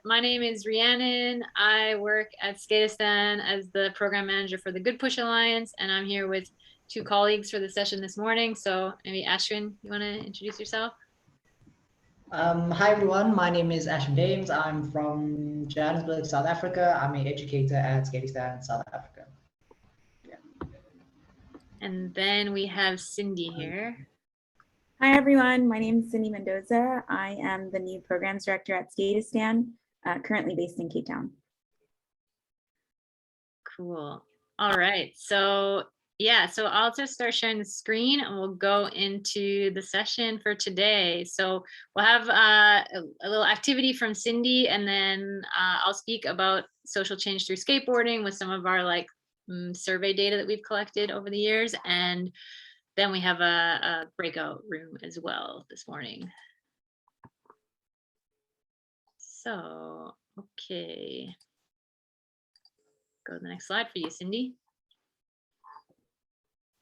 my name is Rhianon. I work at Skateistan as the program manager for the Goodpush Alliance, and I'm here with two colleagues for the session this morning. So maybe Ashwyne, you want to introduce yourself? Hi everyone, my name is Ashwyne. I'm from Johannesburg, South Africa. I'm an educator at Skateistan, South Africa. Yeah. And then we have Cyndi here. Hi everyone, my name is Cyndi Mendoza. I am the new programs director at Skateistan, currently based in Cape Town. Cool. All right. So yeah, so I'll just start sharing the screen and we'll go into the session for today. So we'll have a little activity from Cyndi, and then I'll speak about social change through skateboarding with some of our survey data that we've collected over the years. And then we have a breakout room as well this morning. So, okay. Go to the next slide for you, Cyndi.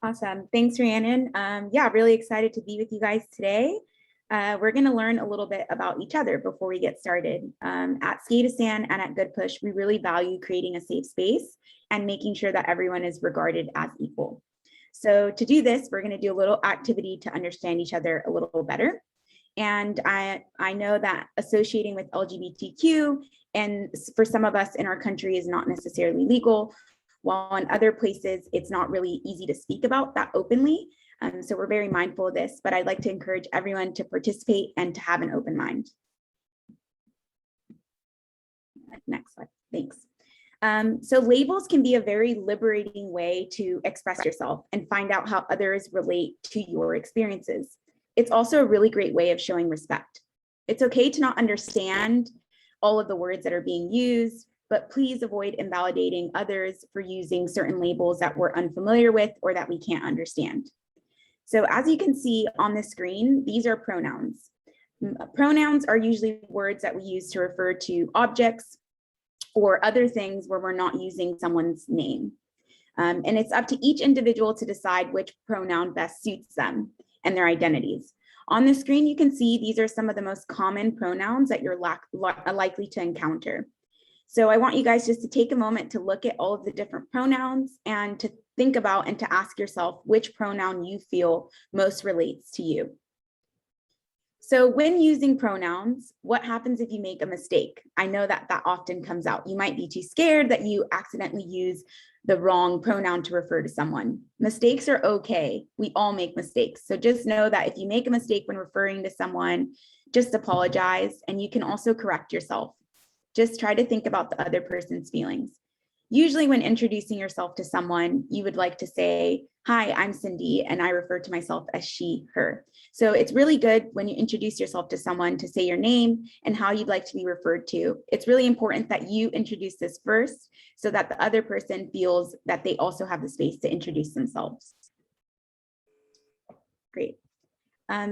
Awesome. Thanks, Rhianon. Yeah, really excited to be with you guys today. We're going to learn a little bit about each other before we get started. At Skateistan and at Goodpush, we really value creating a safe space and making sure that everyone is regarded as equal. So to do this, we're going to do a little activity to understand each other a little better. And I know that associating with LGBTQ and for some of us in our country is not necessarily legal, while in other places it's not really easy to speak about that openly. So we're very mindful of this, but I'd like to encourage everyone to participate and to have an open mind. Next slide, thanks. So labels can be a very liberating way to express yourself and find out how others relate to your experiences. It's also a really great way of showing respect. It's okay to not understand all of the words that are being used, but please avoid invalidating others for using certain labels that we're unfamiliar with or that we can't understand. So as you can see on the screen, these are pronouns. Pronouns are usually words that we use to refer to objects or other things where we're not using someone's name. And it's up to each individual to decide which pronoun best suits them and their identities. On the screen, you can see these are some of the most common pronouns that you're likely to encounter. So I want you guys just to take a moment to look at all of the different pronouns and to think about and to ask yourself which pronoun you feel most relates to you. So when using pronouns, what happens if you make a mistake? I know that that often comes out. You might be too scared that you accidentally use the wrong pronoun to refer to someone. Mistakes are okay. We all make mistakes. So just know that if you make a mistake when referring to someone, just apologize, and you can also correct yourself. Just try to think about the other person's feelings. Usually when introducing yourself to someone, you would like to say, "Hi, I'm Cyndi, and I refer to myself as she, her." So it's really good when you introduce yourself to someone to say your name and how you'd like to be referred to. It's really important that you introduce this first so that the other person feels that they also have the space to introduce themselves. Great.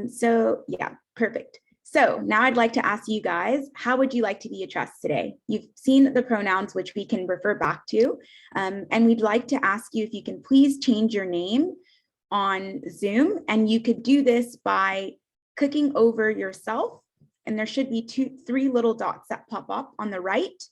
So yeah, perfect. So now I'd like to ask you guys, how would you like to be addressed today? You've seen the pronouns, which we can refer back to, and we'd like to ask you if you can please change your name on Zoom, and you could do this by clicking over yourself, and there should be three little dots that pop up on the right,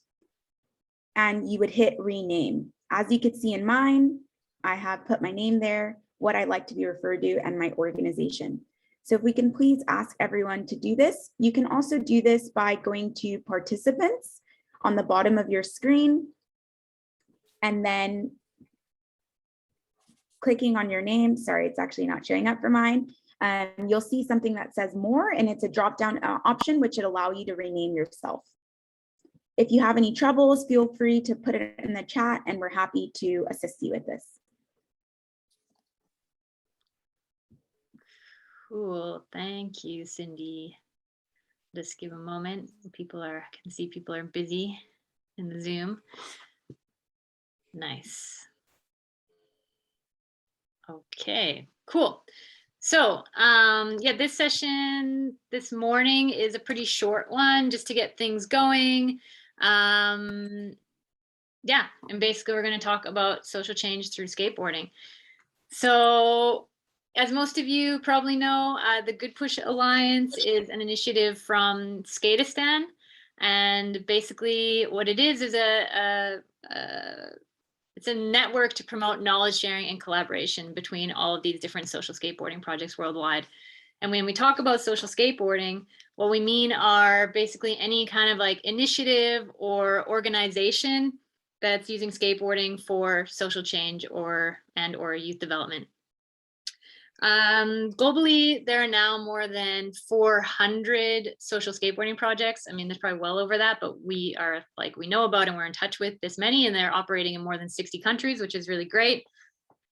and you would hit rename. As you could see in mine, I have put my name there, what I'd like to be referred to, and my organization. So if we can please ask everyone to do this. You can also do this by going to participants on the bottom of your screen and then clicking on your name. Sorry, it's actually not showing up for mine. You'll see something that says more, and it's a drop-down option which would allow you to rename yourself. If you have any troubles, feel free to put it in the chat and we're happy to assist you with this. Cool, thank you, Cyndi. Just give a moment. I can see people are busy in the Zoom. Nice. Okay, cool. So yeah, this session this morning is a pretty short one just to get things going. Yeah, and basically we're going to talk about social change through skateboarding. So as most of you probably know, the Goodpush Alliance is an initiative from Skateistan, And basically what it is it's a network to promote knowledge sharing and collaboration between all of these different social skateboarding projects worldwide. And when we talk about social skateboarding, what we mean are basically any kind of like initiative or organization that's using skateboarding for social change or youth development. Globally, there are now more than 400 social skateboarding projects. I mean, there's probably well over that, but we know about and we're in touch with this many, and they're operating in more than 60 countries, which is really great.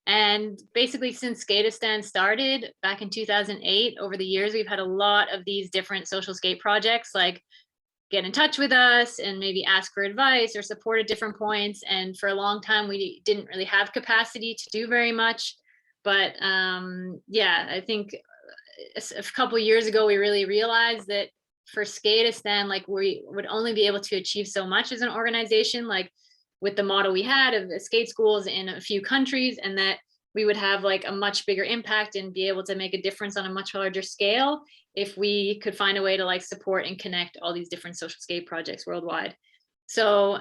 And basically, since Skateistan started back in 2008, over the years, we've had a lot of these different social skate projects, like get in touch with us and maybe ask for advice or support at different points. And for a long time, we didn't really have capacity to do very much. But yeah, I think a couple of years ago, we really realized that for Skateistan, like we would only be able to achieve so much as an organization, like with the model we had of skate schools in a few countries, and that we would have like a much bigger impact and be able to make a difference on a much larger scale if we could find a way to like support and connect all these different social skate projects worldwide. So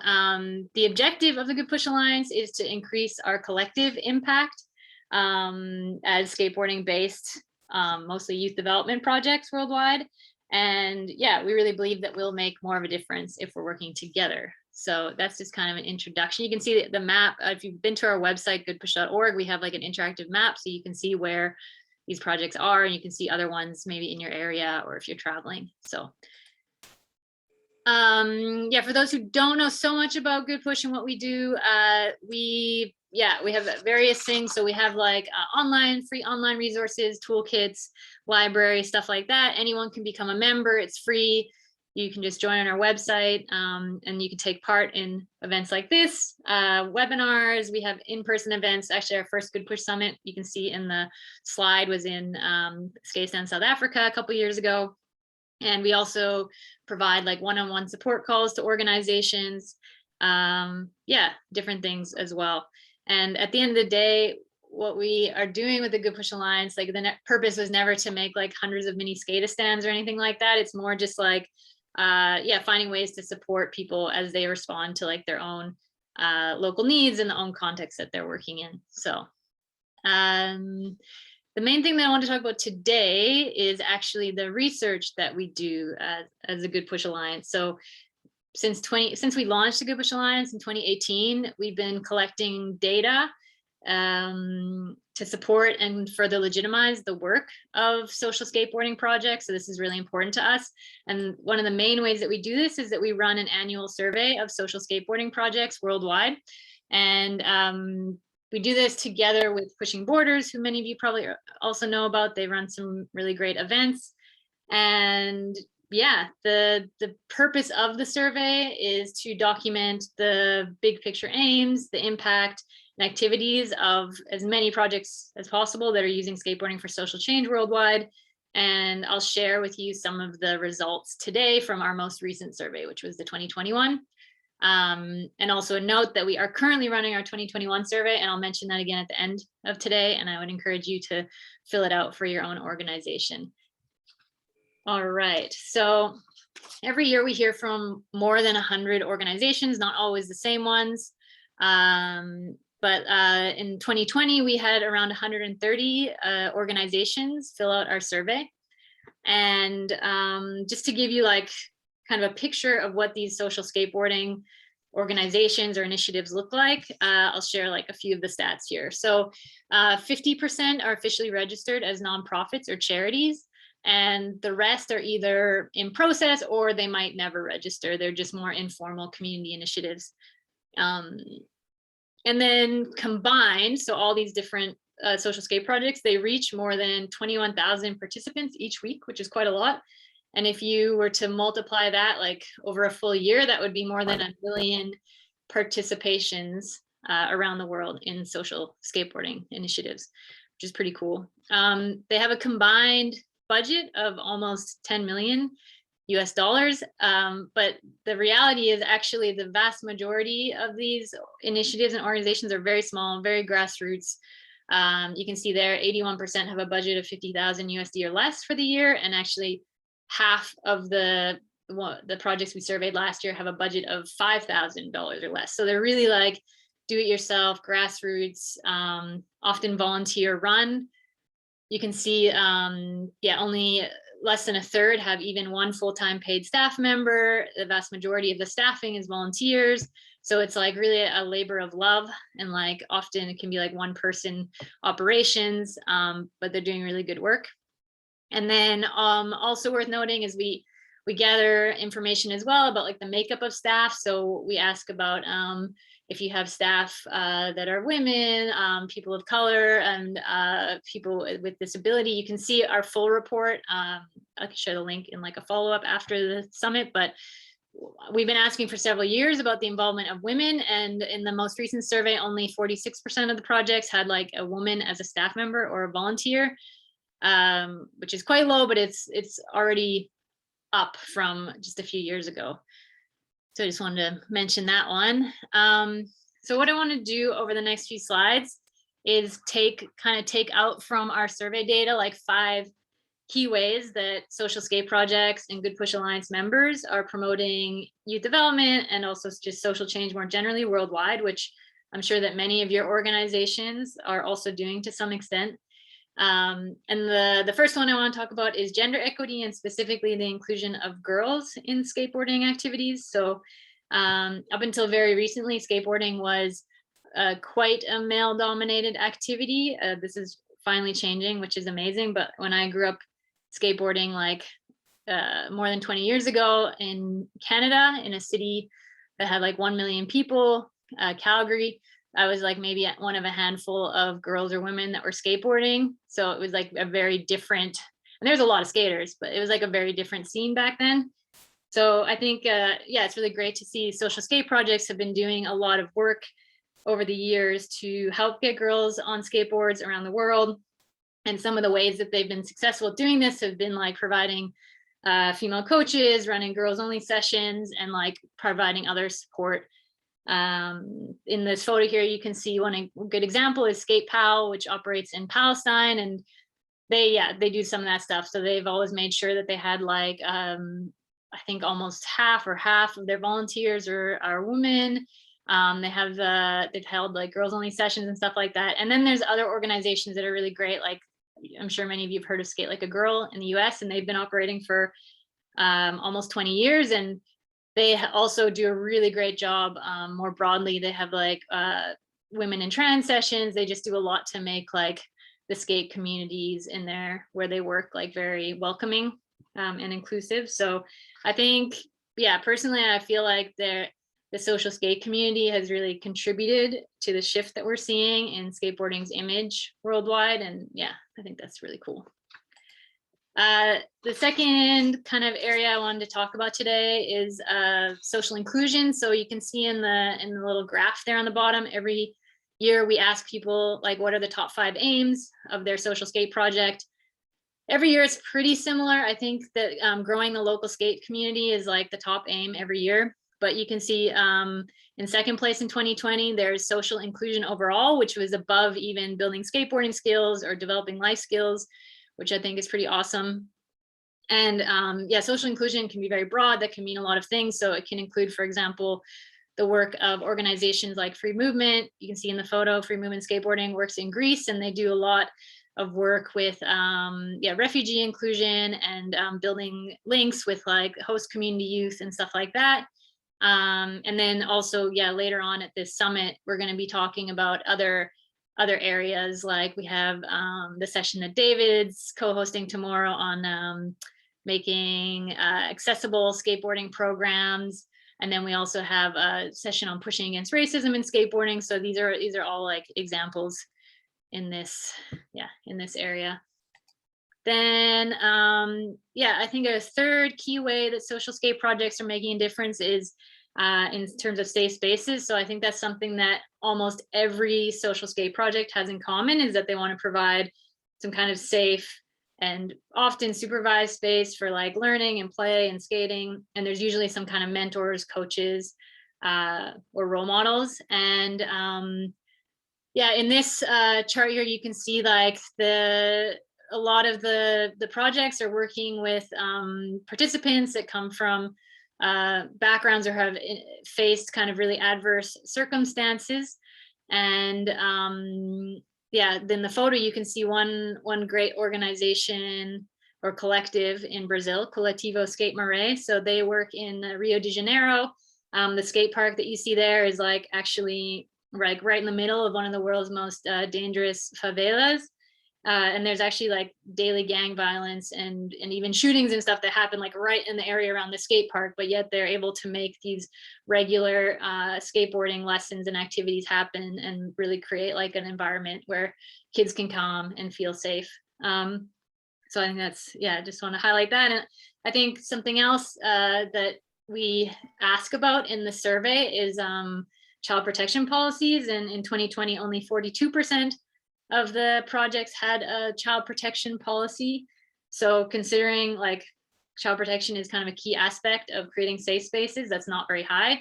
the objective of the Goodpush Alliance is to increase our collective impact as skateboarding based, mostly youth development projects worldwide. And yeah, we really believe that we'll make more of a difference if we're working together. So that's just kind of an introduction. You can see the map. If you've been to our website, goodpush.org, we have like an interactive map, so you can see where these projects are, and you can see other ones maybe in your area or if you're traveling. So yeah, for those who don't know so much about Goodpush and what we do, we have various things. So we have like free online resources, toolkits, library, stuff like that. Anyone can become a member. It's free. You can just join on our website, and you can take part in events like this, webinars. We have in-person events. Actually, our first Goodpush Summit, you can see in the slide, was in Skateistan, South Africa a couple years ago. And we also provide like one-on-one support calls to organizations. Yeah, different things as well. And at the end of the day, what we are doing with the Goodpush Alliance, like the purpose was never to make like hundreds of mini Skateistans or anything like that. It's more just like, yeah, finding ways to support people as they respond to like their own local needs and the own context that they're working in. So the main thing that I want to talk about today is actually the research that we do as a Goodpush Alliance. So since we launched the Goodpush Alliance in 2018, we've been collecting data to support and further legitimize the work of social skateboarding projects. So this is really important to us. And one of the main ways that we do this is that we run an annual survey of social skateboarding projects worldwide. And we do this together with Pushing Borders, who many of you probably also know about. They run some really great events. And yeah, the purpose of the survey is to document the big picture aims, the impact, and activities of as many projects as possible that are using skateboarding for social change worldwide. And I'll share with you some of the results today from our most recent survey, which was the 2021. And also a note that we are currently running our 2021 survey, and I'll mention that again at the end of today, and I would encourage you to fill it out for your own organization. All right, so every year we hear from more than 100 organizations, not always the same ones. But in 2020, we had around 130 organizations fill out our survey. And just to give you like kind of a picture of what these social skateboarding organizations or initiatives look like, I'll share like a few of the stats here. So 50% are officially registered as nonprofits or charities, and the rest are either in process or they might never register. They're just more informal community initiatives. And then combined, so all these different social skate projects, they reach more than 21,000 participants each week, which is quite a lot. And if you were to multiply that like over a full year, that would be more than 1 million participations around the world in social skateboarding initiatives, which is pretty cool. They have a combined budget of almost 10 million US dollars. But the reality is actually the vast majority of these initiatives and organizations are very small, very grassroots. You can see there 81% have a budget of 50,000 USD or less for the year, and actually half of the the projects we surveyed last year have a budget of $5,000 or less. So they're really like do-it-yourself, grassroots, often volunteer run. You can see, yeah, only less than a third have even one full-time paid staff member. The vast majority of the staffing is volunteers. So it's like really a labor of love, and like often it can be like one person operations, but they're doing really good work. And then also worth noting is we gather information as well about like the makeup of staff. So we ask about if you have staff that are women, people of color, and people with disability. You can see our full report. I can share the link in like a follow-up after the summit, but we've been asking for several years about the involvement of women, and in the most recent survey, only 46% of the projects had like a woman as a staff member or a volunteer, which is quite low, but it's already up from just a few years ago. So I just wanted to mention that one. So what I want to do over the next few slides is take out from our survey data like 5 key ways that social skate projects and Goodpush Alliance members are promoting youth development and also just social change more generally worldwide, which I'm sure that many of your organizations are also doing to some extent. And the first one I want to talk about is gender equity, and specifically the inclusion of girls in skateboarding activities. So up until very recently, skateboarding was quite a male-dominated activity. This is finally changing, which is amazing. But when I grew up skateboarding like more than 20 years ago in Canada, in a city that had like 1 million people, Calgary, I was like maybe one of a handful of girls or women that were skateboarding. So it was like a very different, and there's a lot of skaters, but it was like a very different scene back then. So I think, yeah, it's really great to see social skate projects have been doing a lot of work over the years to help get girls on skateboards around the world. And some of the ways that they've been successful at doing this have been like providing female coaches, running girls only sessions, and like providing other support. In this photo here, you can see one good example is Skate Pal, which operates in Palestine, and they do some of that stuff. So they've always made sure that they had like I think almost half of their volunteers are women. They've held like girls only sessions and stuff like that. And then there's other organizations that are really great. Like I'm sure many of you have heard of Skate Like a Girl in the US, and they've been operating for almost 20 years. And they also do a really great job more broadly. They have like women in trans sessions. They just do a lot to make like the skate communities in there where they work like very welcoming and inclusive. So I think, yeah, personally, I feel like the social skate community has really contributed to the shift that we're seeing in skateboarding's image worldwide. And yeah, I think that's really cool. The second kind of area I wanted to talk about today is social inclusion. So you can see in the little graph there on the bottom, every year we ask people like, what are the top 5 aims of their social skate project? Every year it's pretty similar. I think that growing the local skate community is like the top aim every year. But you can see in second place in 2020, there's social inclusion overall, which was above even building skateboarding skills or developing life skills, which I think is pretty awesome. And yeah, social inclusion can be very broad. That can mean a lot of things. So it can include, for example, the work of organizations like Free Movement. You can see in the photo, Free Movement Skateboarding works in Greece, and they do a lot of work with yeah, refugee inclusion and building links with like host community youth and stuff like that. And then also, yeah, later on at this summit, we're going to be talking about other areas. Like we have the session that David's co-hosting tomorrow on making accessible skateboarding programs. And then we also have a session on pushing against racism in skateboarding. So these are all like examples in this, yeah, in this area. Then, yeah, I think a third key way that social skate projects are making a difference is in terms of safe spaces. So I think that's something that almost every social skate project has in common, is that they want to provide some kind of safe and often supervised space for like learning and play and skating. And there's usually some kind of mentors, coaches, or role models. And yeah, in this chart here, you can see like the a lot of the projects are working with participants that come from backgrounds or have faced kind of really adverse circumstances. And yeah, then the photo, you can see one great organization or collective in Brazil, Coletivo Skate Maré. So they work in Rio de Janeiro. The skate park that you see there is like actually right in the middle of one of the world's most dangerous favelas. And there's actually like daily gang violence and even shootings and stuff that happen like right in the area around the skate park, but yet they're able to make these regular skateboarding lessons and activities happen and really create like an environment where kids can come and feel safe. So I think that's, yeah, I just want to highlight that. And I think something else that we ask about in the survey is child protection policies. And in 2020, only 42% of the projects had a child protection policy. So considering like child protection is kind of a key aspect of creating safe spaces, that's not very high.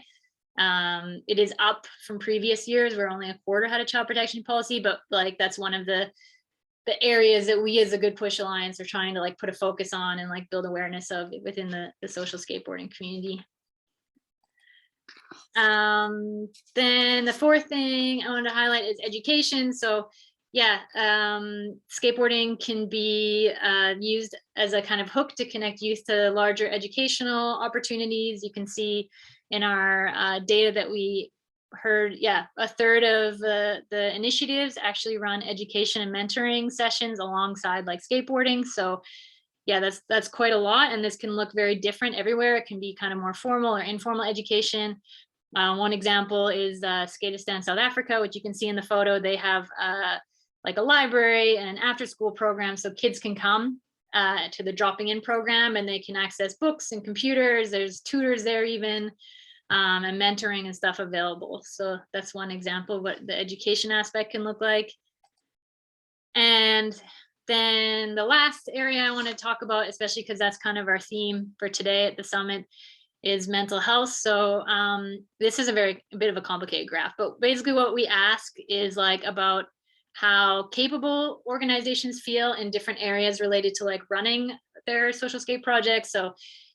It is up from previous years where only a quarter had a child protection policy, but like that's one of the areas that we as a Goodpush Alliance are trying to like put a focus on and like build awareness of within the social skateboarding community. Then the fourth thing I wanted to highlight is education. So yeah, skateboarding can be used as a kind of hook to connect youth to larger educational opportunities. You can see in our data that we heard, yeah, a third of the initiatives actually run education and mentoring sessions alongside like skateboarding. So yeah, that's quite a lot, and this can look very different everywhere. It can be kind of more formal or informal education. One example is Skateistan, South Africa, which you can see in the photo. They have like a library and an after school program, so kids can come to the dropping in program and they can access books and computers. There's tutors there even, and mentoring and stuff available. So that's one example of what the education aspect can look like. And then the last area I want to talk about, especially because that's kind of our theme for today at the summit, is mental health. So this is a bit of a complicated graph, but basically what we ask is like about how capable organizations feel in different areas related to like running their social skate projects. So,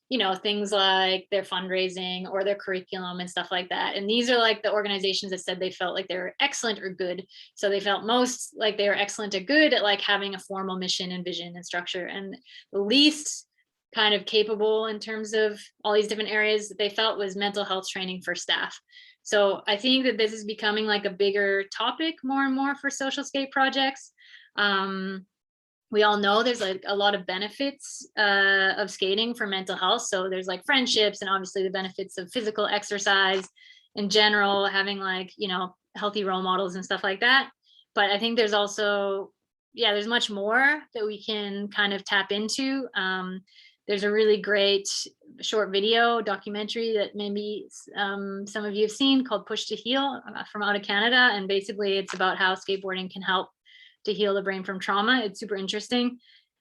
you know, things like their fundraising or their curriculum and stuff like that. And these are like the organizations that said they felt like they were excellent or good. So they felt most like they were excellent or good at like having a formal mission and vision and structure, and the least kind of capable in terms of all these different areas that they felt was mental health training for staff. So I think that this is becoming like a bigger topic more and more for social skate projects. We all know there's like a lot of benefits of skating for mental health. So there's like friendships and obviously the benefits of physical exercise in general, having like, you know, healthy role models and stuff like that. But I think there's also, yeah, there's much more that we can kind of tap into. There's a really great short video documentary that maybe some of you have seen called Push to Heal from out of Canada. And basically it's about how skateboarding can help to heal the brain from trauma. It's super interesting.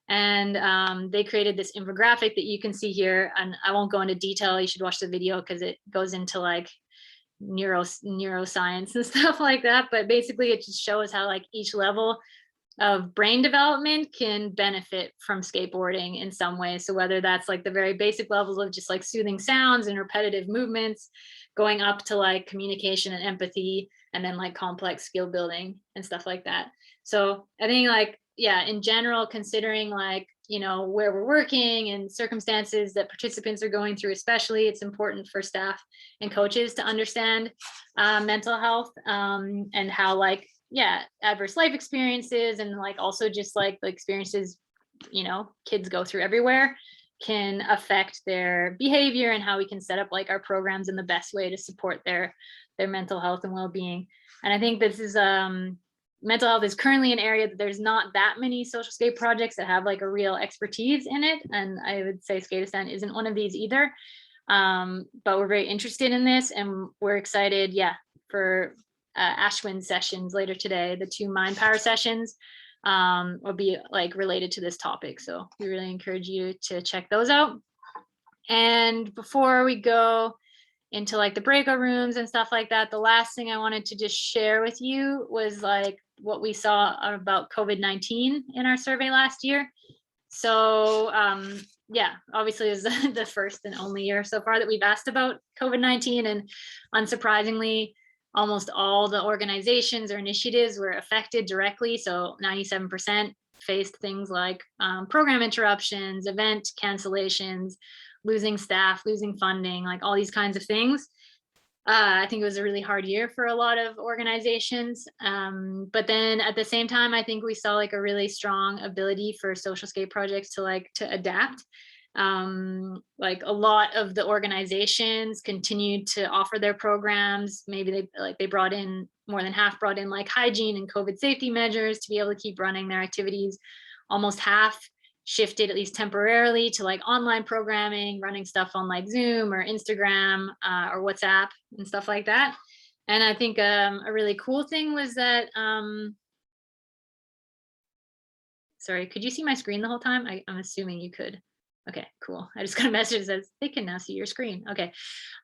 And they created this infographic that you can see here. And I won't go into detail. You should watch the video because it goes into like neuroscience and stuff like that. But basically it just shows how like each level of brain development can benefit from skateboarding in some way. So whether that's like the very basic levels of just like soothing sounds and repetitive movements, going up to like communication and empathy, and then like complex skill building and stuff like that. So I think like, yeah, in general, considering like, you know, where we're working and circumstances that participants are going through, especially, it's important for staff and coaches to understand mental health and how like, yeah, adverse life experiences and like also just like the experiences, you know, kids go through everywhere can affect their behavior, and how we can set up like our programs in the best way to support their mental health and well-being. And I think this is mental health is currently an area that there's not that many social skate projects that have like a real expertise in it. And I would say Skateistan isn't one of these either. But we're very interested in this, and we're excited, yeah, for Ashwyne sessions later today. The 2 mind power sessions will be like related to this topic. So we really encourage you to check those out. And before we go into like the breakout rooms and stuff like that, the last thing I wanted to just share with you was like what we saw about COVID-19 in our survey last year. So yeah, obviously it was the first and only year so far that we've asked about COVID-19, and unsurprisingly, almost all the organizations or initiatives were affected directly. So 97% faced things like program interruptions, event cancellations, losing staff, losing funding, like all these kinds of things. I think it was a really hard year for a lot of organizations. But then at the same time, I think we saw like a really strong ability for social skate projects to adapt. Like a lot of the organizations continued to offer their programs. Maybe they brought in, more than half brought in like hygiene and COVID safety measures to be able to keep running their activities. Almost half shifted, at least temporarily, to like online programming, running stuff on like Zoom or Instagram or WhatsApp and stuff like that. And I think a really cool thing was that, sorry, could you see my screen the whole time? I'm assuming you could. Okay, cool. I just got a message that says they can now see your screen. Okay.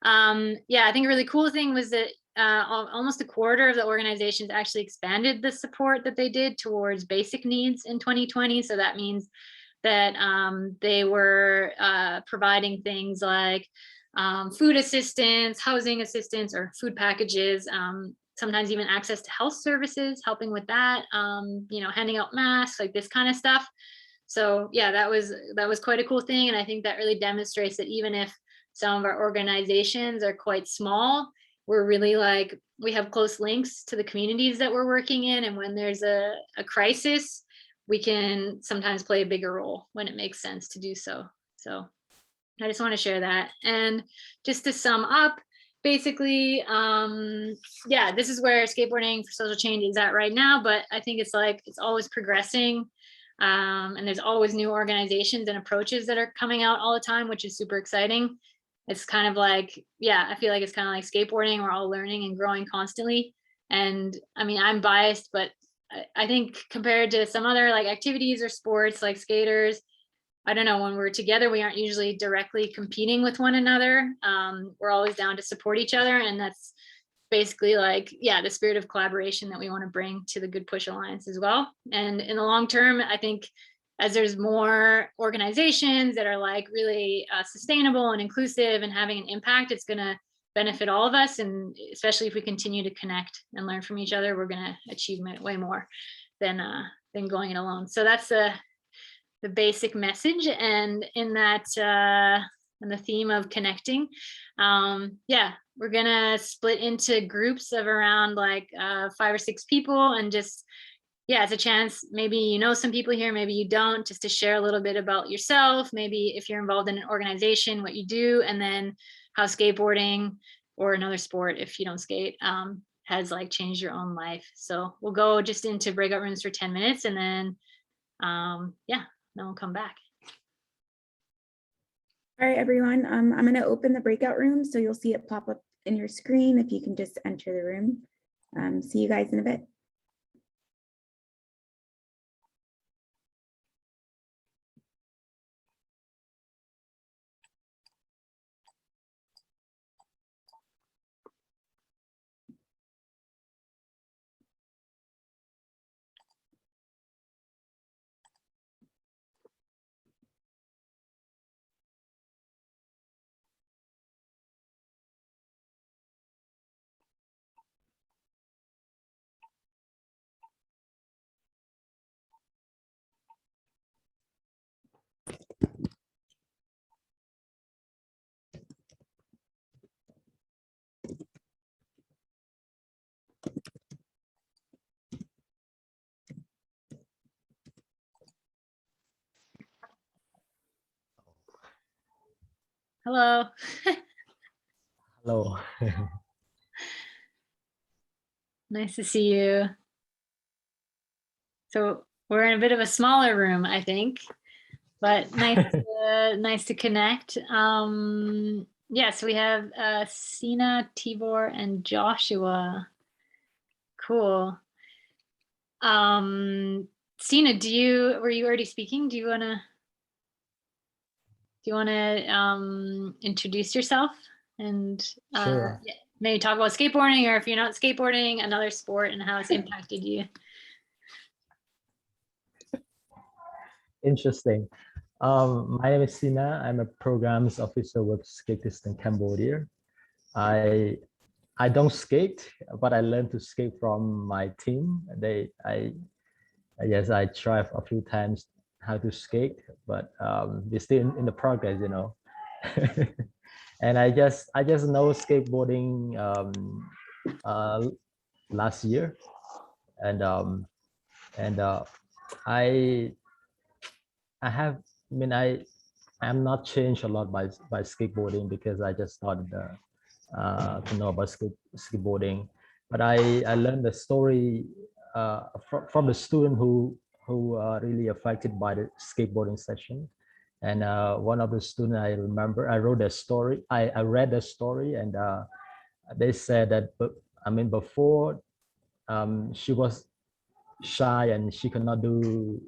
Yeah, I think a really cool thing was that almost a quarter of the organizations actually expanded the support that they did towards basic needs in 2020. So that means that they were providing things like food assistance, housing assistance, or food packages, sometimes even access to health services, helping with that, you know, handing out masks, like this kind of stuff. So yeah, that was quite a cool thing. And I think that really demonstrates that even if some of our organizations are quite small, we're really like, we have close links to the communities that we're working in. And when there's a crisis, we can sometimes play a bigger role when it makes sense to do so. So I just want to share that. And just to sum up, basically, yeah, this is where skateboarding for social change is at right now, but I think it's like, it's always progressing. And there's always new organizations and approaches that are coming out all the time, which is super exciting. It's kind of like, yeah, I feel like it's kind of like skateboarding. We're all learning and growing constantly. And I mean, I'm biased, but I think compared to some other like activities or sports like skaters, I don't know, when we're together, we aren't usually directly competing with one another. We're always down to support each other. And that's basically like, yeah, the spirit of collaboration that we want to bring to the Goodpush Alliance as well. And in the long term, I think as there's more organizations that are like really sustainable and inclusive and having an impact, it's going to benefit all of us. And especially if we continue to connect and learn from each other, we're going to achieve way more than going it alone. So that's the basic message. And in that, and the theme of connecting, yeah, we're gonna split into groups of around like 5 or 6 people, and just, yeah, it's a chance, maybe you know some people here, maybe you don't, just to share a little bit about yourself, maybe if you're involved in an organization, what you do, and then how skateboarding or another sport, if you don't skate, has like changed your own life. So we'll go just into breakout rooms for 10 minutes, and then yeah, then we'll come back. All right, everyone, I'm going to open the breakout room, so you'll see it pop up in your screen if you can just enter the room. See you guys in a bit. Hello. Hello. Nice to see you. So we're in a bit of a smaller room, I think, but nice to connect. Yes, we have Sina, Tibor, and Joshua. Cool. Sina, were you already speaking? Do you wanna introduce yourself and Sure. maybe talk about skateboarding, or if you're not skateboarding, another sport and how it's impacted you? Interesting. My name is Sina. I'm a programs officer with Skateistan Cambodia. I don't skate, but I learned to skate from my team. Yes, I tried a few times how to skate, but we're still in the progress, you know. And I just know skateboarding uh, last year, and and I I have I mean I'm not changed a lot by skateboarding because I just started to know about skateboarding, but I learned the story from the student who are really affected by the skateboarding session. And one of the students, I remember, I wrote a story. I read the story, and they said that, I mean, before she was shy and she could not do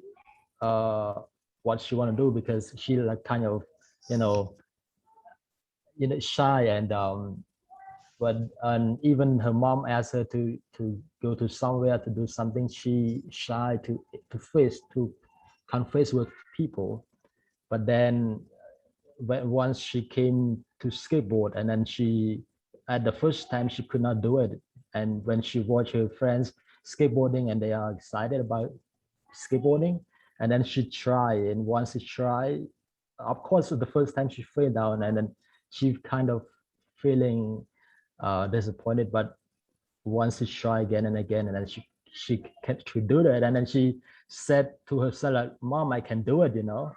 uh, what she want to do because she like kind of, you know, shy, and but and even her mom asked her to go to somewhere to do something. She shy to confess with people. But then once she came to skateboard, and then she at the first time she could not do it, and when she watched her friends skateboarding and they are excited about skateboarding, and then she tried, and once she tried, of course the first time she fell down, and then she kind of feeling disappointed, but once she tried again and again, and then she could do that, and then she said to herself like, "Mom, I can do it," you know.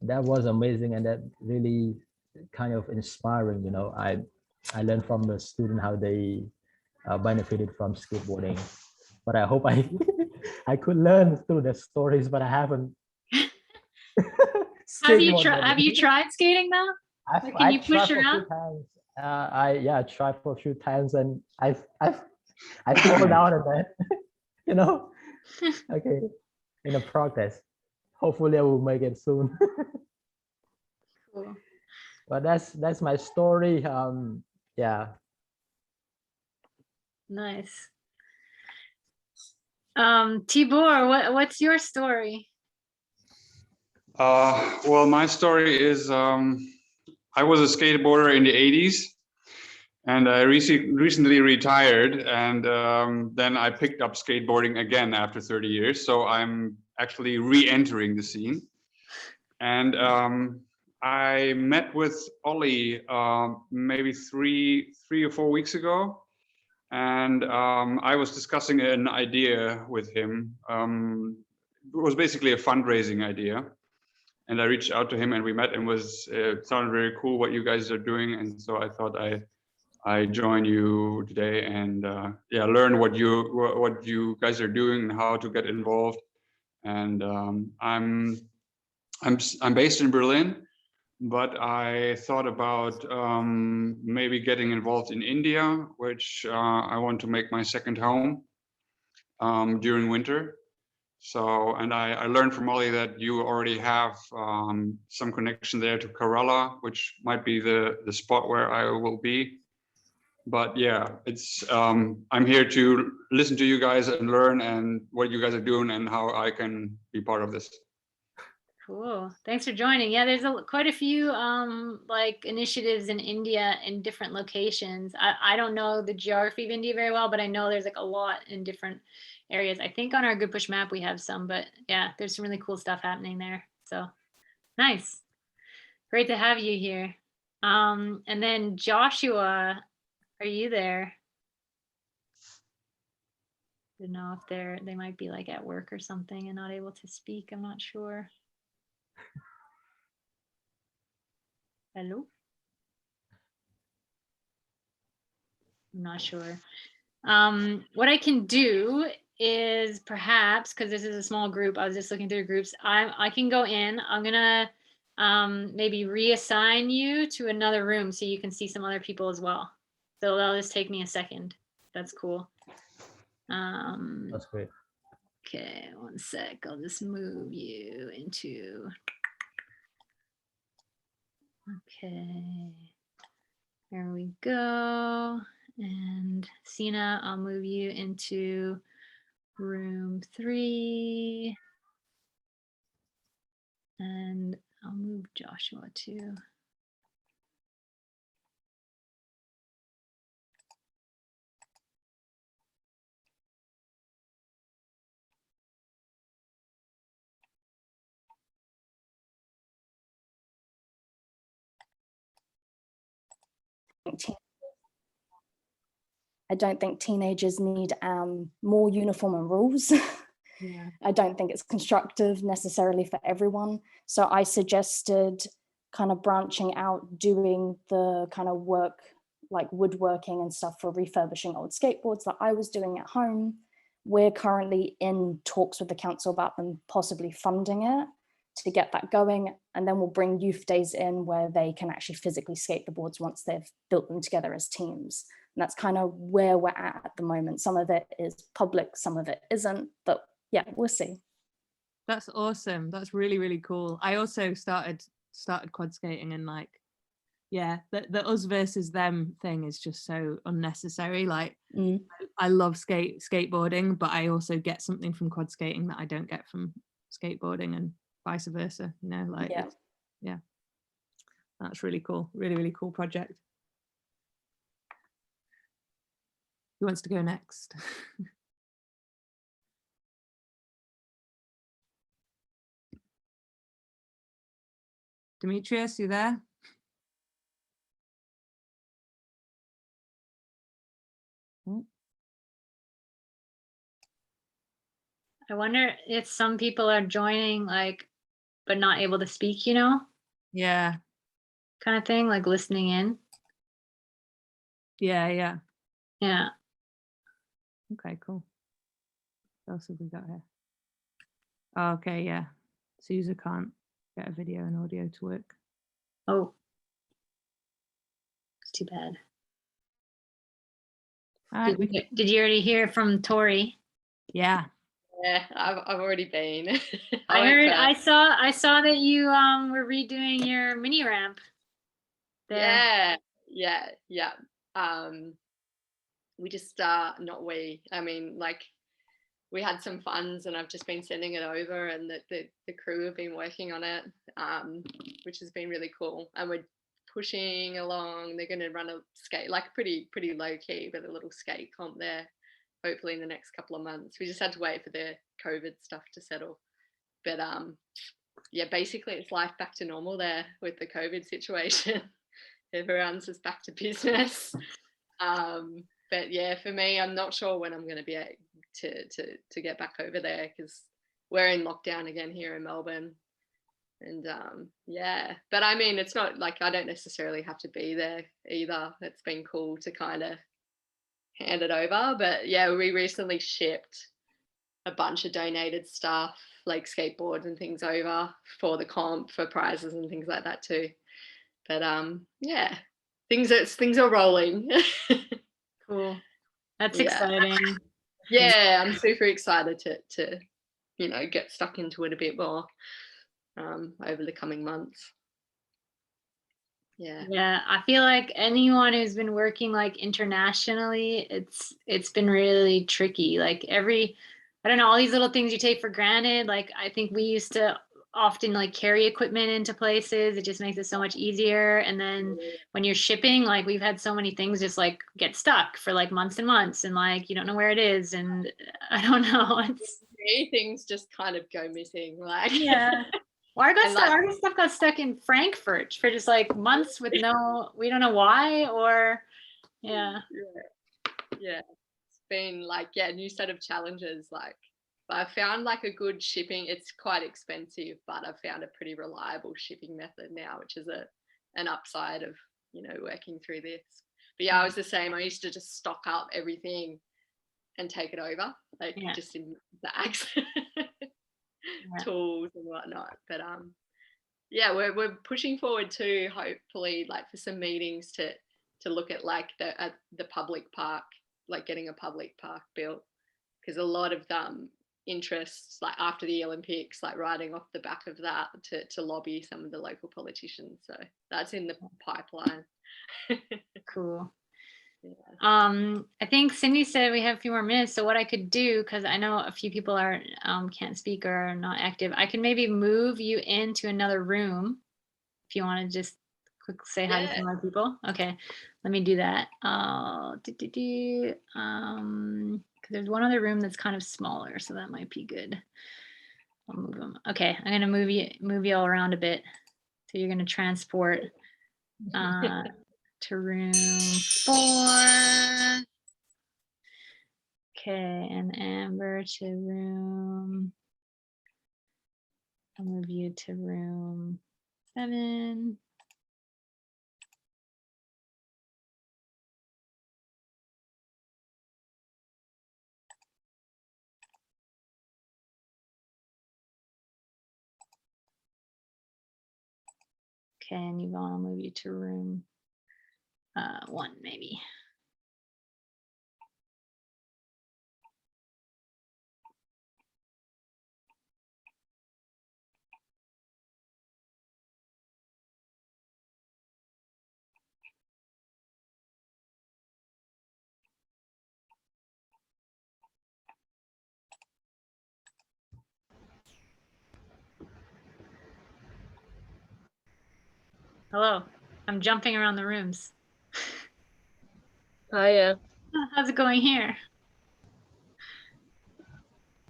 That was amazing, and that really kind of inspiring, you know. I learned from the student how they benefited from skateboarding, but I hope I I could learn through the stories, but I haven't. Have you tried? Have you tried skating though? Can you push around? I tried for a few times, and I fall down at that, you know. Okay, in the progress. Hopefully, I will make it soon. Cool. But that's my story. Yeah. Nice. Tibor, what's your story? Well, my story is I was a skateboarder in the 80s, and I recently retired, and then I picked up skateboarding again after 30 years. So I'm actually re-entering the scene. And I met with Ollie maybe three or 4 weeks ago, and I was discussing an idea with him. It was basically a fundraising idea. And I reached out to him, and we met, and it sounded very cool what you guys are doing. And so I thought I join you today and yeah, learn what you guys are doing and how to get involved. And I'm based in Berlin, but I thought about maybe getting involved in India, which I want to make my second home during winter. So, and I learned from Ollie that you already have some connection there to Kerala, which might be the spot where I will be. But yeah, it's I'm here to listen to you guys and learn and what you guys are doing and how I can be part of this. Cool. Thanks for joining. Yeah, there's quite a few like initiatives in India in different locations. I don't know the geography of India very well, but I know there's like a lot in different areas. I think on our Goodpush map we have some, but yeah, there's some really cool stuff happening there. So nice. Great to have you here. And then Joshua, are you there? I don't know if they might be like at work or something and not able to speak. I'm not sure. Hello? I'm not sure. What I can do is perhaps, because this is a small group, I was just looking through groups, I can go in. I'm gonna maybe reassign you to another room so you can see some other people as well. So that'll just take me a second. That's cool. That's great. Okay, one sec. I'll just move you into. Okay, there we go. And Sina, I'll move you into room 3. And I'll move Joshua too. I don't think teenagers need more uniform and rules. Yeah. I don't think it's constructive necessarily for everyone. So I suggested kind of branching out, doing the kind of work like woodworking and stuff for refurbishing old skateboards that I was doing at home. We're currently in talks with the council about them possibly funding it to get that going. And then we'll bring youth days in where they can actually physically skate the boards once they've built them together as teams. And that's kind of where we're at the moment. Some of it is public, some of it isn't, but yeah, we'll see. That's awesome. That's really, really cool. I also started quad skating, and like, yeah, the us versus them thing is just so unnecessary. Like, I love skateboarding, but I also get something from quad skating that I don't get from skateboarding, and vice versa, you know, like, yeah, that's really cool. Really, really cool project. Who wants to go next? Demetrius, you there? I wonder if some people are joining, like, but not able to speak, you know, Yeah. kind of thing, like listening in. Yeah. Yeah. Okay, cool. What else have we got here? Oh, okay, yeah. Susa can't get a video and audio to work. Oh, it's too bad. Did you already hear from Tori? Yeah. Yeah, I've already been. I saw that you were redoing your mini ramp there. Yeah. We just I mean, like, we had some funds and I've just been sending it over, and the crew have been working on it, which has been really cool. And we're pushing along. They're going to run a skate, like pretty low key, but a little skate comp there, hopefully in the next couple of months. We just had to wait for the COVID stuff to settle. But yeah, basically it's life back to normal there with the COVID situation. Everyone's just back to business. But yeah, for me, I'm not sure when I'm going to be able to get back over there, because we're in lockdown again here in Melbourne. And yeah, but I mean, it's not like I don't necessarily have to be there either. It's been cool to kind of hand it over. But yeah, we recently shipped a bunch of donated stuff, like skateboards and things, over for the comp, for prizes and things like that too. But yeah, things are rolling. Cool. That's exciting. Yeah, I'm super excited to you know, get stuck into it a bit more over the coming months. Yeah, I feel like anyone who's been working like internationally, it's been really tricky. Like I don't know, all these little things you take for granted. Like, I think we used to often like carry equipment into places. It just makes it so much easier. And then when you're shipping, like, we've had so many things just like get stuck for like months and months, and like you don't know where it is, and I don't know. things just kind of go missing. Like, yeah. Well, our stuff got stuck in Frankfurt for just like months with we don't know why, or yeah. It's been like, new set of challenges. Like, I found like a good shipping. It's quite expensive, but I've found a pretty reliable shipping method now, which is an upside of, you know, working through this. But yeah, I was the same. I used to just stock up everything and take it over, like just in bags, tools and whatnot. But yeah, we're pushing forward to hopefully like for some meetings to look at like the public park, like getting a public park built, because a lot of interests, like after the Olympics, like riding off the back of that to lobby some of the local politicians. So that's in the pipeline. Cool. I think Cyndi said we have a few more minutes. So what I could do, because I know a few people are can't speak or are not active, I can maybe move you into another room if you want to just quick say hi to some other people. Okay, let me do that. Because there's one other room that's kind of smaller, so that might be good. I'll move them. Okay, I'm gonna move you all around a bit. So you're gonna transport to room 4. Okay, and Amber to room. I'll move you to room 7. Okay, and Yvonne, I'll move you to room 1 maybe. Hello, I'm jumping around the rooms. Hiya. How's it going here?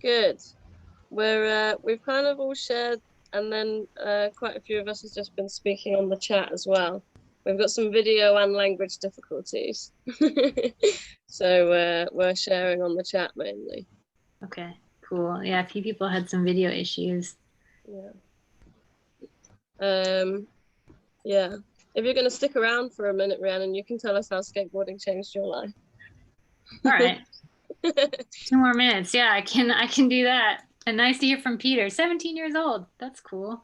Good. We've kind of all shared, and then quite a few of us have just been speaking on the chat as well. We've got some video and language difficulties. So we're sharing on the chat mainly. Okay, cool. Yeah, a few people had some video issues. Yeah. Yeah. If you're going to stick around for a minute, Rhianon, you can tell us how skateboarding changed your life. All right. 2 more minutes. Yeah, I can do that. And nice to hear from Peter. 17 years old. That's cool.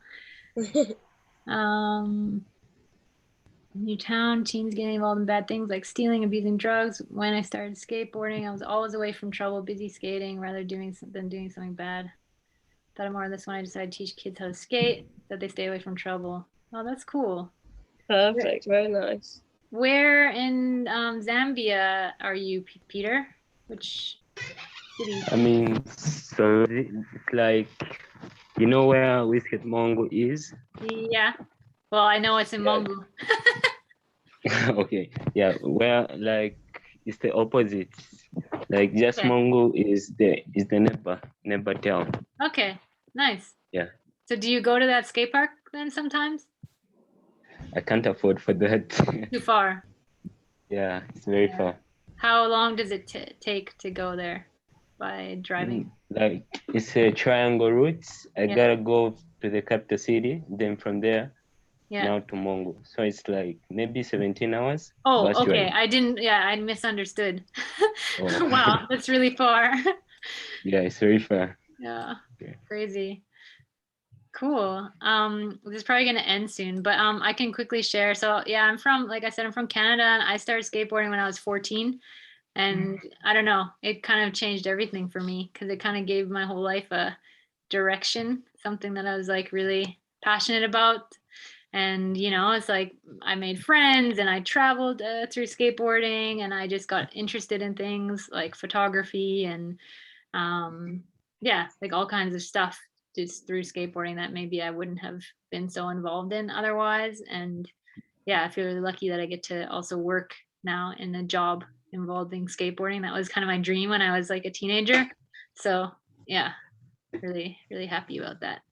New town, teens getting involved in bad things like stealing, abusing drugs. When I started skateboarding, I was always away from trouble, busy skating, rather than doing something bad. Thought more of this when I decided to teach kids how to skate, that they stay away from trouble. Oh, that's cool. Perfect. Very nice. Where in Zambia are you, Peter? Which city? I mean, so it's like, you know where Whiskey Mongo is? Yeah. Well, I know it's in Mongo. Okay. Yeah. Where like it's the opposite. Like just Okay. Mongo is the neighbor town. Okay. Nice. Yeah. So do you go to that skate park then sometimes? I can't afford for that. Too far. Yeah, it's very far. How long does it take to go there by driving? Like it's a triangle route. I Yeah. gotta go to the capital city, then from there Yeah. now to Mongo. So it's like maybe 17 hours. Oh, bus okay. ride. I misunderstood. Oh. Wow, that's really far. Yeah, it's very far. Yeah. Okay. Crazy. Cool. This is probably gonna end soon, but I can quickly share. So yeah, like I said, I'm from Canada, and I started skateboarding when I was 14. And I don't know, it kind of changed everything for me because it kind of gave my whole life a direction, something that I was like really passionate about. And it's like I made friends and I traveled through skateboarding, and I just got interested in things like photography and yeah, like all kinds of stuff just through skateboarding that maybe I wouldn't have been so involved in otherwise. And yeah, I feel really lucky that I get to also work now in a job involving skateboarding. That was kind of my dream when I was like a teenager. So yeah, really, really happy about that.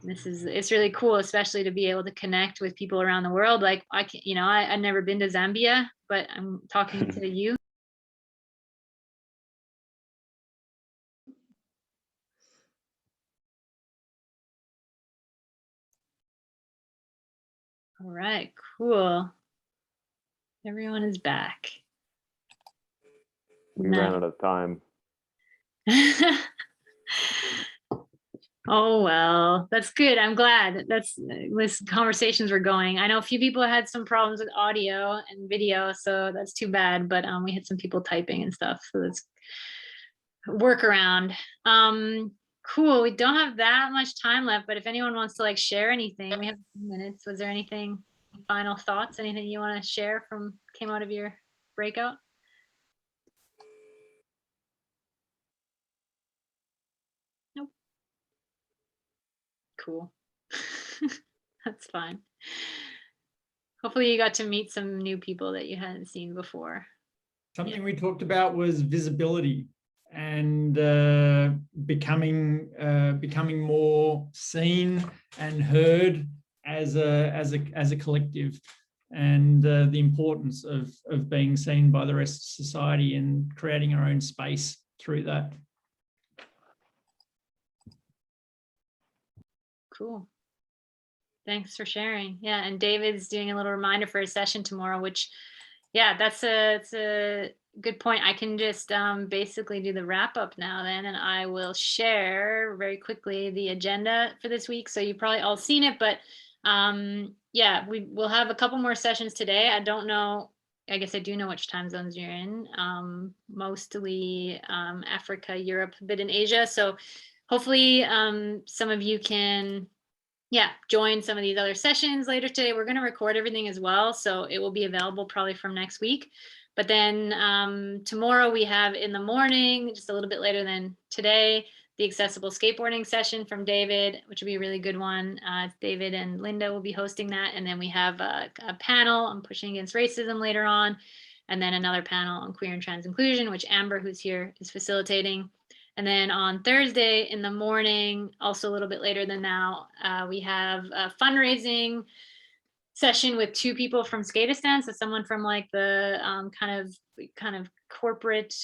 It's really cool, especially to be able to connect with people around the world. Like I've never been to Zambia, but I'm talking to you. All right, cool. Everyone is back. We ran out of time. Oh, well, that's good. I'm glad this conversations were going. I know a few people had some problems with audio and video, so that's too bad, but we had some people typing and stuff, so that's workaround. Cool. We don't have that much time left, but if anyone wants to like share anything, we have a few minutes. Was there anything, final thoughts, anything you want to share came out of your breakout? Nope. Cool. That's fine. Hopefully you got to meet some new people that you hadn't seen before. Something we talked about was visibility and becoming more seen and heard as a collective, and the importance of being seen by the rest of society and creating our own space through that. Cool. Thanks for sharing. Yeah, and David's doing a little reminder for his session tomorrow, which, yeah, it's a good point. I can just basically do the wrap up now then, and I will share very quickly the agenda for this week. So you've probably all seen it, but yeah, we will have a couple more sessions today. I don't know, I guess I do know which time zones you're in, mostly Africa, Europe, a bit in Asia. So hopefully some of you can, yeah, join some of these other sessions later today. We're going to record everything as well, so it will be available probably from next week. But then tomorrow we have in the morning, just a little bit later than today, the accessible skateboarding session from David, which will be a really good one. David and Linda will be hosting that. And then we have a panel on pushing against racism later on. And then another panel on queer and trans inclusion, which Amber, who's here, is facilitating. And then on Thursday in the morning, also a little bit later than now, we have a fundraising session with two people from Skateistan. So someone from like the kind of corporate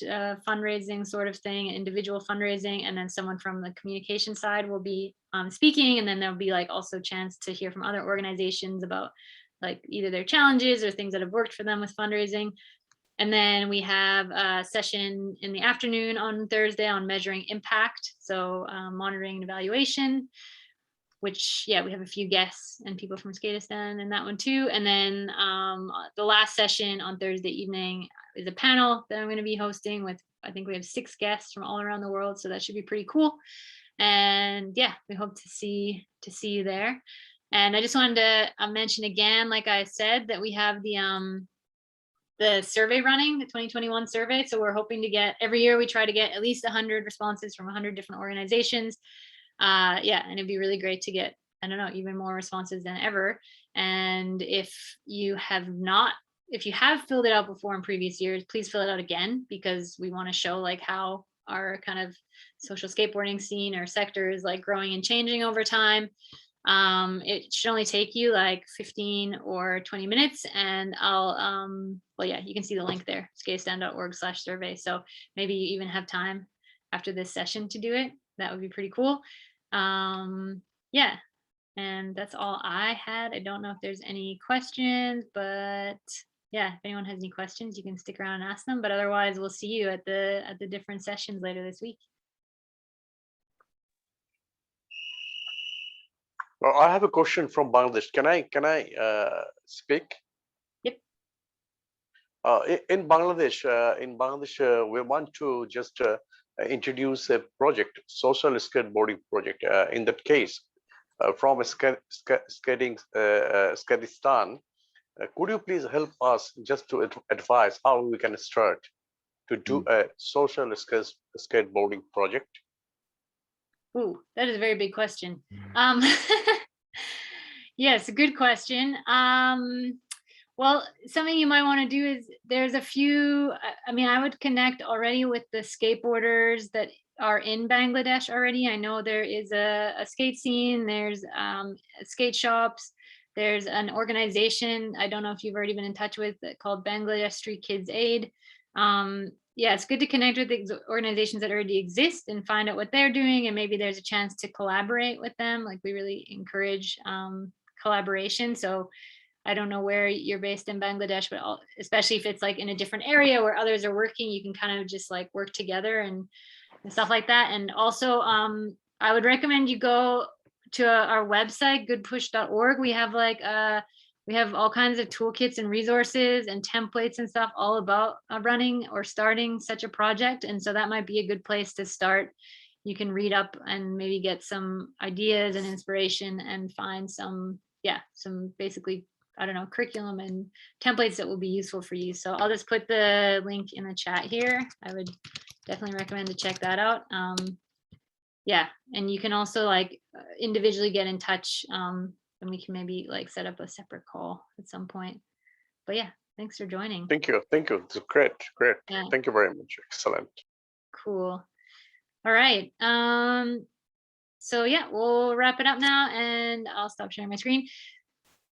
fundraising sort of thing, individual fundraising, and then someone from the communication side will be speaking. And then there'll be like also a chance to hear from other organizations about like either their challenges or things that have worked for them with fundraising. And then we have a session in the afternoon on Thursday on measuring impact. So monitoring and evaluation, which, yeah, we have a few guests and people from Skateistan in that one too. And then the last session on Thursday evening is a panel that I'm going to be hosting with, I think we have 6 guests from all around the world. So that should be pretty cool. And yeah, we hope to see you there. And I just wanted to mention again, like I said, that we have the survey running, the 2021 survey. So we're hoping to get, every year we try to get at least 100 responses from 100 different organizations. Yeah, and it'd be really great to get, I don't know, even more responses than ever. And if you have filled it out before in previous years, please fill it out again, because we want to show like how our kind of social skateboarding scene or sector is like growing and changing over time. It should only take you like 15 or 20 minutes, and I'll well, yeah, you can see the link there, skateistan.org/survey. So maybe you even have time after this session to do it. That would be pretty cool. Yeah, and that's all I had. I don't know if there's any questions, but yeah, if anyone has any questions, you can stick around and ask them. But otherwise, we'll see you at the different sessions later this week. Well, I have a question from Bangladesh. Can I speak? Yep. In Bangladesh, we want to just introduce a project, social skateboarding project. In that case, from Skateistan, could you please help us just to advise how we can start to do a social skateboarding project? Ooh, that is a very big question. Yes, a good question. Well, something you might want to do is there's a few, I mean, I would connect already with the skateboarders that are in Bangladesh already. I know there is a skate scene, there's skate shops, there's an organization, I don't know if you've already been in touch with, called Bangladesh Street Kids Aid. Yeah, it's good to connect with the organizations that already exist and find out what they're doing, and maybe there's a chance to collaborate with them. Like, we really encourage collaboration. So I don't know where you're based in Bangladesh, but especially if it's like in a different area where others are working, you can kind of just like work together and stuff like that. And also I would recommend you go to our website, goodpush.org. We have like we have all kinds of toolkits and resources and templates and stuff all about running or starting such a project. And so that might be a good place to start. You can read up and maybe get some ideas and inspiration and find some, yeah, some basically I don't know, curriculum and templates that will be useful for you. So I'll just put the link in the chat here. I would definitely recommend to check that out. Yeah, and you can also like individually get in touch, and we can maybe like set up a separate call at some point. But yeah, thanks for joining. Thank you. It's great. Yeah. Thank you very much. Excellent. Cool. All right. So yeah, we'll wrap it up now, and I'll stop sharing my screen.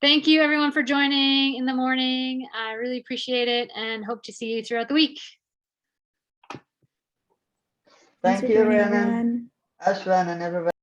Thank you everyone for joining in the morning. I really appreciate it and hope to see you throughout the week. Thanks Thank for you, joining, Rhianon, everyone. Ashwyne, and everybody.